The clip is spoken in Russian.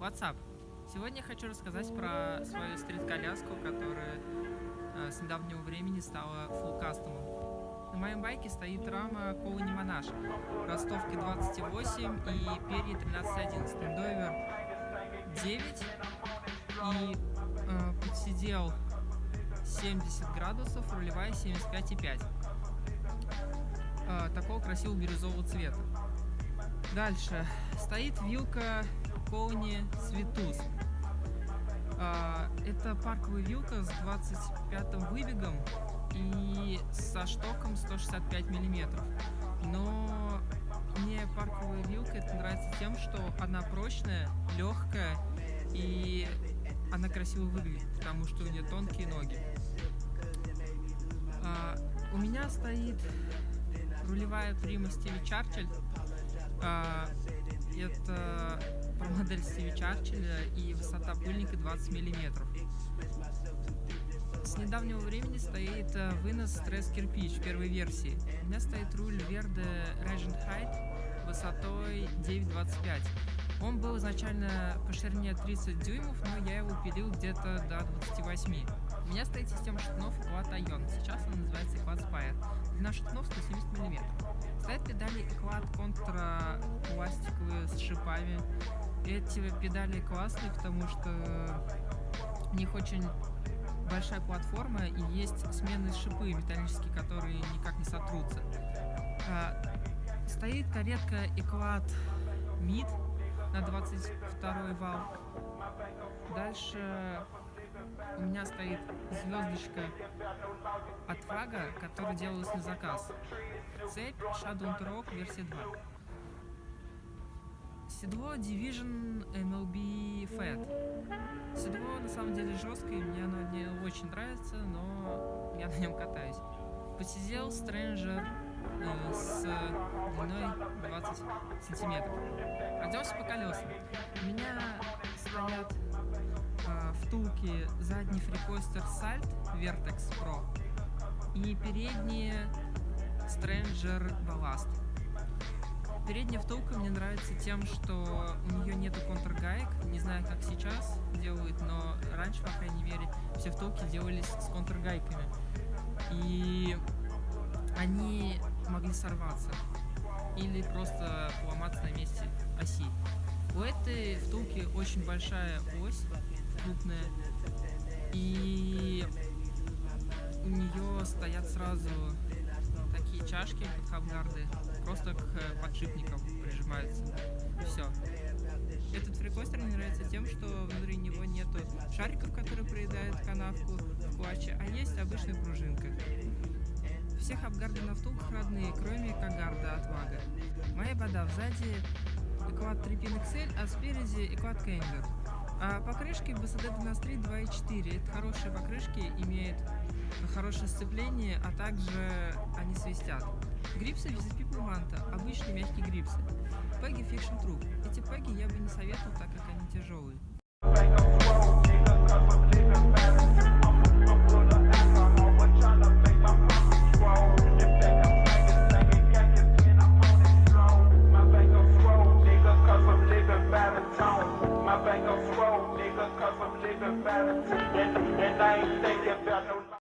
What's up? Сегодня я хочу рассказать про свою стрит-коляску, которая с недавнего времени стала фулл-кастомом. На моем байке стоит рама Коуни Монаш, ростовки 28 и перья 13.1, стендовер 9 и подсидел 70 градусов, рулевая 75,5. Такого красивого бирюзового цвета. Дальше стоит вилка Коуни Светус. Это парковая вилка с 25-м выбегом и со штоком 165 мм. Но мне парковая вилка это нравится тем, что она прочная, легкая и она красиво выглядит, потому что у нее тонкие ноги. У меня стоит рулевая прима Стиви Чарчиль. Это про модель Стиви Чарчилля и высота пыльника 20 мм. С недавнего времени стоит вынос стресс кирпич первой версии. У меня стоит руль Verde Regent Height высотой 9,25. Он был изначально по ширине 30 дюймов, но я его пилил где-то до 28. У меня стоит система шатунов Equat Ion. Сейчас она называется Equat Spire. Длина шатунов 170 мм. Стоят педали Equat Contra пластиковые с шипами. Эти педали классные, потому что у них очень большая платформа и есть сменные шипы металлические, которые никак не сотрутся. Стоит каретка Equat Mid на 22 вал. Дальше у меня стоит звездочка от Вага, которая делалась на заказ. Цепь Shadow Rock версия 2. Седло Division MLB Fat. Седло на самом деле жесткое, мне оно не очень нравится, но я на нем катаюсь. Посидел Stranger с длиной 20 сантиметров. Пройдемся по колесам. У меня стоят втулки задний фрикостер Salt Vertex Pro и передние Stranger Ballast. Передняя втулка мне нравится тем, что у нее нету контргаек. Не знаю, как сейчас делают, но раньше, по крайней мере, все втулки делались с контргайками. И они могли сорваться или просто поломаться на месте оси. У этой втулки очень большая ось, крупная, и у нее стоят сразу такие чашки под хабгарды, просто к подшипникам прижимаются. И все. Этот фрикостер мне нравится тем, что внутри него нету шариков, которые проедают канавку в клатче, а есть обычная пружинка. Все хабгарды на втулках родные, кроме кагарда от Вага. Моя бода сзади Equat Tripin XL, а спереди Equat Camber. А покрышки BSD 93 2.4. Это хорошие покрышки, имеют хорошее сцепление, а также они свистят. Грипсы VZP Pumanta, обычные мягкие грипсы. Пеги Fiction True. Эти пеги я бы не советовал, так как они тяжелые.